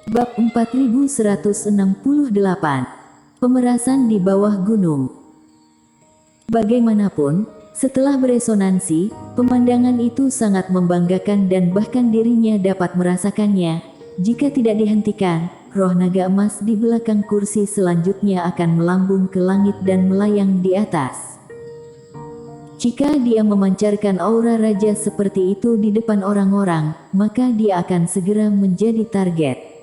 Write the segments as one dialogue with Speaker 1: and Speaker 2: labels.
Speaker 1: Bab 4168. Pemerasan di bawah gunung. Bagaimanapun, setelah beresonansi, pemandangan itu sangat membanggakan dan bahkan dirinya dapat merasakannya. Jika tidak dihentikan, roh naga emas di belakang kursi selanjutnya akan melambung ke langit dan melayang di atas. Jika dia memancarkan aura raja seperti itu di depan orang-orang, maka dia akan segera menjadi target.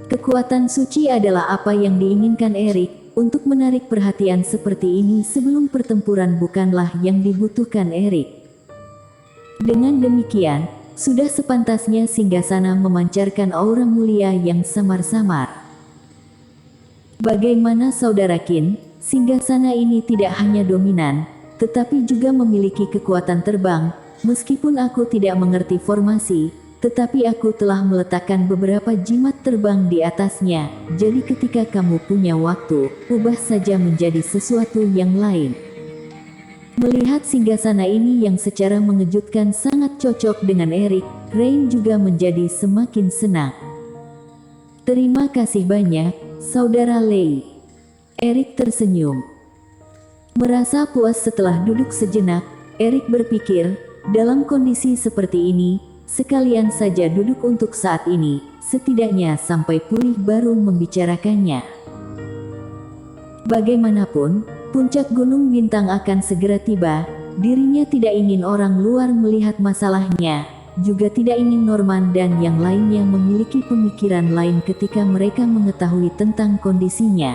Speaker 1: Kekuatan suci adalah apa yang diinginkan Erik. Untuk menarik perhatian seperti ini sebelum pertempuran bukanlah yang dibutuhkan Erik. Dengan demikian, sudah sepantasnya Singgasana memancarkan aura mulia yang samar-samar. Bagaimana saudara Qin, Singgasana ini tidak hanya dominan, tetapi juga memiliki kekuatan terbang. Meskipun aku tidak mengerti formasi, tetapi aku telah meletakkan beberapa jimat terbang di atasnya. Jadi ketika kamu punya waktu, ubah saja menjadi sesuatu yang lain. Melihat Singgasana ini yang secara mengejutkan sangat cocok dengan Erik, Rain juga menjadi semakin senang. Terima kasih banyak, Saudara Lei. Erik tersenyum. Merasa puas setelah duduk sejenak, Erik berpikir, dalam kondisi seperti ini, sekalian saja duduk untuk saat ini, setidaknya sampai pulih baru membicarakannya. Bagaimanapun, puncak Gunung Bintang akan segera tiba. Dirinya tidak ingin orang luar melihat masalahnya, juga tidak ingin Norman dan yang lainnya memiliki pemikiran lain ketika mereka mengetahui tentang kondisinya.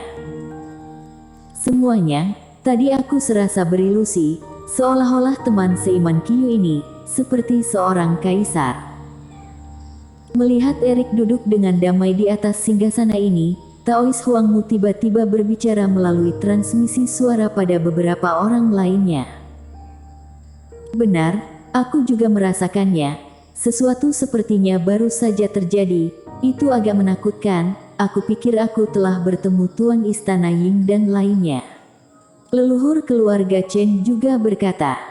Speaker 1: Semuanya, tadi aku serasa berilusi, seolah-olah teman seiman Qiyu ini seperti seorang kaisar. Melihat Erik duduk dengan damai di atas singgasana ini, Taois Huangmu tiba-tiba berbicara melalui transmisi suara pada beberapa orang lainnya. Benar, aku juga merasakannya. Sesuatu sepertinya baru saja terjadi. Itu agak menakutkan. Aku pikir aku telah bertemu Tuan Istana Ying dan lainnya. Leluhur keluarga Chen juga berkata.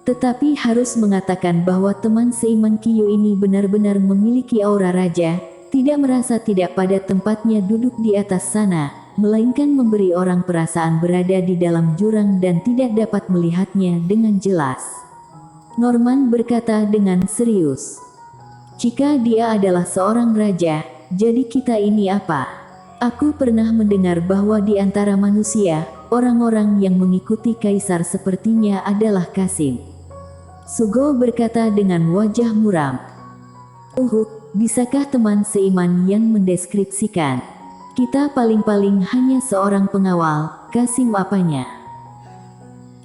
Speaker 1: Tetapi harus mengatakan bahwa teman seiman Qiyu ini benar-benar memiliki aura raja, tidak merasa tidak pada tempatnya duduk di atas sana, melainkan memberi orang perasaan berada di dalam jurang dan tidak dapat melihatnya dengan jelas. Norman berkata dengan serius. Jika dia adalah seorang raja, jadi kita ini apa? Aku pernah mendengar bahwa di antara manusia, orang-orang yang mengikuti kaisar sepertinya adalah Kasim. Sugo berkata dengan wajah muram. Bisakah teman seiman yang mendeskripsikan? Kita paling-paling hanya seorang pengawal, Kasim apanya?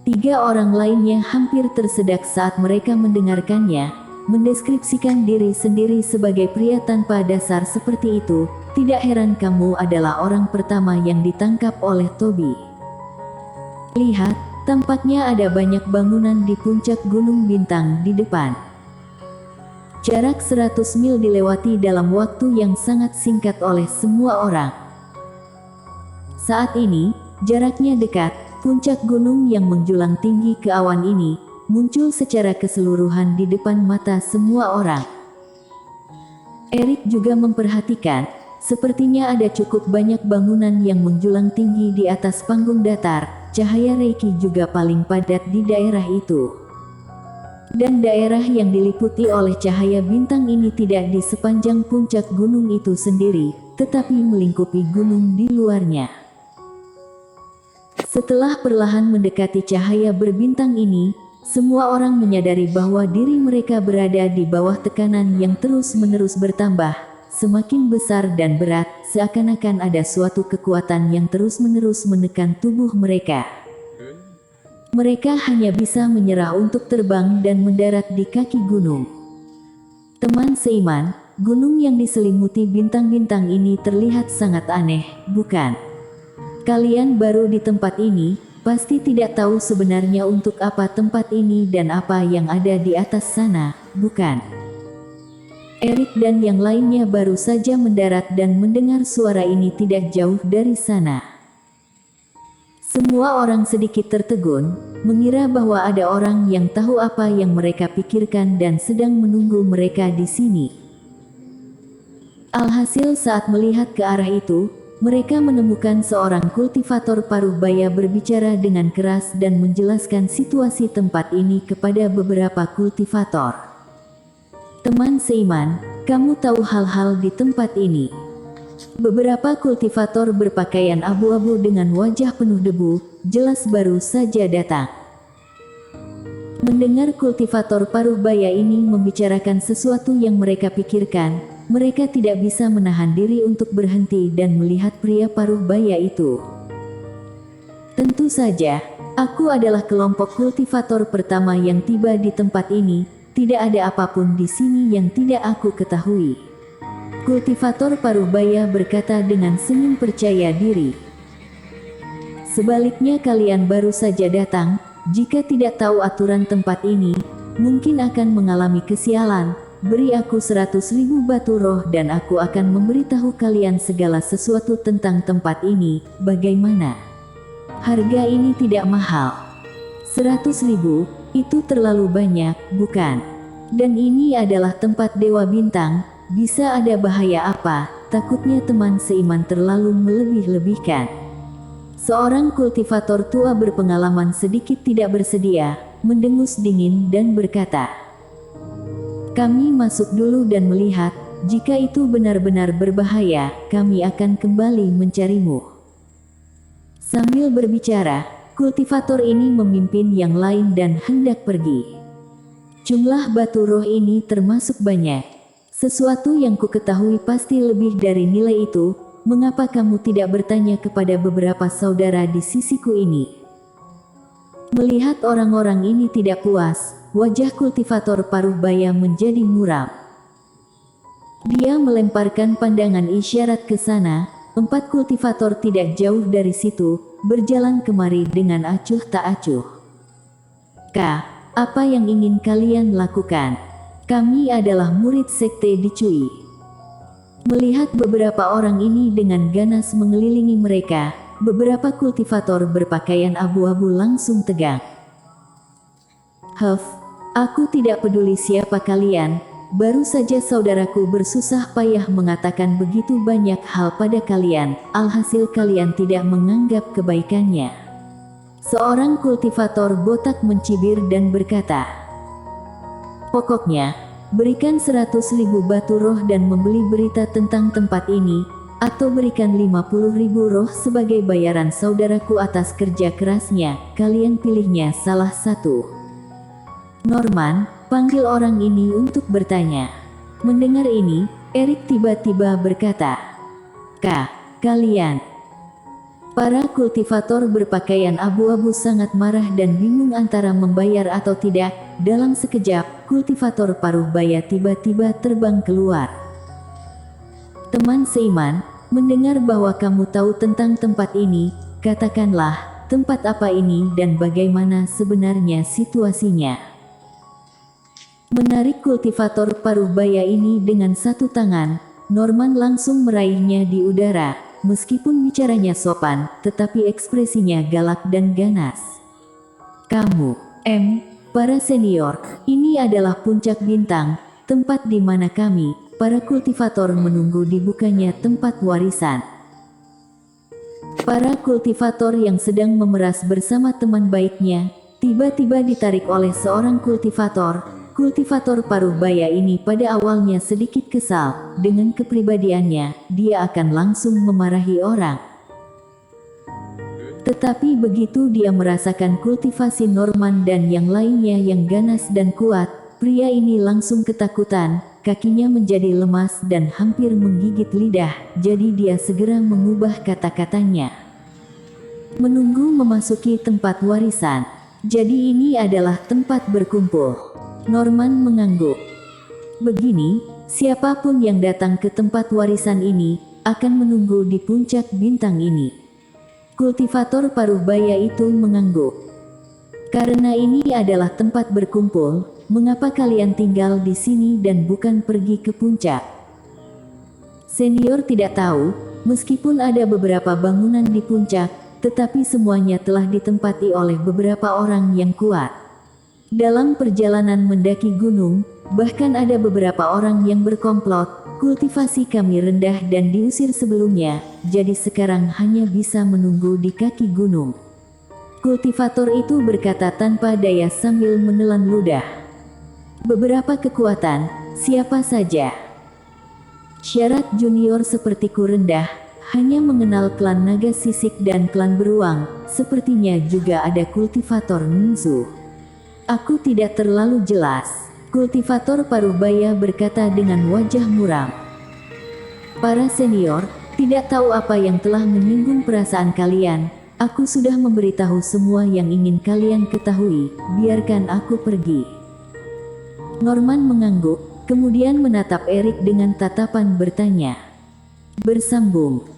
Speaker 1: 3 orang lainnya hampir tersedak saat mereka mendengarkannya. Mendeskripsikan diri sendiri sebagai pria tanpa dasar seperti itu, tidak heran kamu adalah orang pertama yang ditangkap oleh Toby. Lihat, tampaknya ada banyak bangunan di puncak Gunung Bintang di depan. Jarak 100 mil dilewati dalam waktu yang sangat singkat oleh semua orang. Saat ini, jaraknya dekat, puncak gunung yang menjulang tinggi ke awan ini, muncul secara keseluruhan di depan mata semua orang. Erik juga memperhatikan, sepertinya ada cukup banyak bangunan yang menjulang tinggi di atas panggung datar. Cahaya Reiki juga paling padat di daerah itu. Dan daerah yang diliputi oleh cahaya bintang ini tidak di sepanjang puncak gunung itu sendiri, tetapi melingkupi gunung di luarnya. Setelah perlahan mendekati cahaya berbintang ini, semua orang menyadari bahwa diri mereka berada di bawah tekanan yang terus-menerus bertambah, semakin besar dan berat, seakan-akan ada suatu kekuatan yang terus-menerus menekan tubuh mereka. Mereka hanya bisa menyerah untuk terbang dan mendarat di kaki gunung. Teman seiman, gunung yang diselimuti bintang-bintang ini terlihat sangat aneh, bukan? Kalian baru di tempat ini, pasti tidak tahu sebenarnya untuk apa tempat ini dan apa yang ada di atas sana, bukan? Erik dan yang lainnya baru saja mendarat dan mendengar suara ini tidak jauh dari sana. Semua orang sedikit tertegun, mengira bahwa ada orang yang tahu apa yang mereka pikirkan dan sedang menunggu mereka di sini. Alhasil saat melihat ke arah itu, mereka menemukan seorang kultivator paruh baya berbicara dengan keras dan menjelaskan situasi tempat ini kepada beberapa kultivator. Teman seiman, kamu tahu hal-hal di tempat ini. Beberapa kultivator berpakaian abu-abu dengan wajah penuh debu, jelas baru saja datang. Mendengar kultivator paruh baya ini membicarakan sesuatu yang mereka pikirkan, mereka tidak bisa menahan diri untuk berhenti dan melihat pria paruh baya itu. Tentu saja, aku adalah kelompok kultivator pertama yang tiba di tempat ini, tidak ada apapun di sini yang tidak aku ketahui. Kultivator paruh baya berkata dengan senyum percaya diri. Sebaliknya kalian baru saja datang, jika tidak tahu aturan tempat ini, mungkin akan mengalami kesialan. Beri aku 100.000 batu roh dan aku akan memberitahu kalian segala sesuatu tentang tempat ini, bagaimana? Harga ini tidak mahal. 100.000, itu terlalu banyak, bukan? Dan ini adalah tempat Dewa Bintang. Bisa ada bahaya apa? Takutnya teman seiman terlalu melebih-lebihkan. Seorang kultivator tua berpengalaman sedikit tidak bersedia, mendengus dingin dan berkata, kami masuk dulu dan melihat, jika itu benar-benar berbahaya, kami akan kembali mencarimu. Sambil berbicara, kultivator ini memimpin yang lain dan hendak pergi. Jumlah batu roh ini termasuk banyak. Sesuatu yang ku ketahui pasti lebih dari nilai itu, mengapa kamu tidak bertanya kepada beberapa saudara di sisiku ini? Melihat orang-orang ini tidak puas, wajah kultivator paruh baya menjadi muram. Dia melemparkan pandangan isyarat ke sana, 4 kultivator tidak jauh dari situ, berjalan kemari dengan acuh tak acuh. Apa yang ingin kalian lakukan? Kami adalah murid sekte di Cui. Melihat beberapa orang ini dengan ganas mengelilingi mereka, beberapa kultivator berpakaian abu-abu langsung tegang. Aku tidak peduli siapa kalian, baru saja saudaraku bersusah payah mengatakan begitu banyak hal pada kalian, alhasil kalian tidak menganggap kebaikannya. Seorang kultivator botak mencibir dan berkata, pokoknya, berikan 100.000 batu roh dan membeli berita tentang tempat ini, atau berikan 50.000 roh sebagai bayaran saudaraku atas kerja kerasnya, kalian pilihnya salah satu. Norman, panggil orang ini untuk bertanya. Mendengar ini, Erik tiba-tiba berkata, kalian. Para kultivator berpakaian abu-abu sangat marah dan bingung antara membayar atau tidak. Dalam sekejap, kultivator paruh baya tiba-tiba terbang keluar. Teman seiman, mendengar bahwa kamu tahu tentang tempat ini, katakanlah, tempat apa ini dan bagaimana sebenarnya situasinya. Menarik kultivator paruh baya ini dengan satu tangan, Norman langsung meraihnya di udara. Meskipun bicaranya sopan, tetapi ekspresinya galak dan ganas. Kamu, para senior, ini adalah puncak bintang, tempat di mana kami, para kultivator menunggu dibukanya tempat warisan. Para kultivator yang sedang memeras bersama teman baiknya, tiba-tiba ditarik oleh seorang kultivator. Kultivator paruh baya ini pada awalnya sedikit kesal, dengan kepribadiannya, dia akan langsung memarahi orang. Tetapi begitu dia merasakan kultivasi Norman dan yang lainnya yang ganas dan kuat, pria ini langsung ketakutan, kakinya menjadi lemas dan hampir menggigit lidah, jadi dia segera mengubah kata-katanya. Menunggu memasuki tempat warisan. Jadi ini adalah tempat berkumpul. Norman mengangguk. Begini, siapapun yang datang ke tempat warisan ini, akan menunggu di puncak bintang ini. Kultivator paruh baya itu mengangguk. Karena ini adalah tempat berkumpul, mengapa kalian tinggal di sini dan bukan pergi ke puncak? Senior tidak tahu, meskipun ada beberapa bangunan di puncak, tetapi semuanya telah ditempati oleh beberapa orang yang kuat. Dalam perjalanan mendaki gunung, bahkan ada beberapa orang yang berkomplot. Kultivasi kami rendah dan diusir sebelumnya, jadi sekarang hanya bisa menunggu di kaki gunung. Kultivator itu berkata tanpa daya sambil menelan ludah. Beberapa kekuatan, siapa saja? Syarat junior sepertiku rendah, hanya mengenal klan naga sisik dan klan beruang, sepertinya juga ada kultivator ninzu. Aku tidak terlalu jelas. Kultivator Parubaya berkata dengan wajah muram. Para senior, tidak tahu apa yang telah menyinggung perasaan kalian. Aku sudah memberitahu semua yang ingin kalian ketahui, biarkan aku pergi. Norman mengangguk, kemudian menatap Erik dengan tatapan bertanya. Bersambung.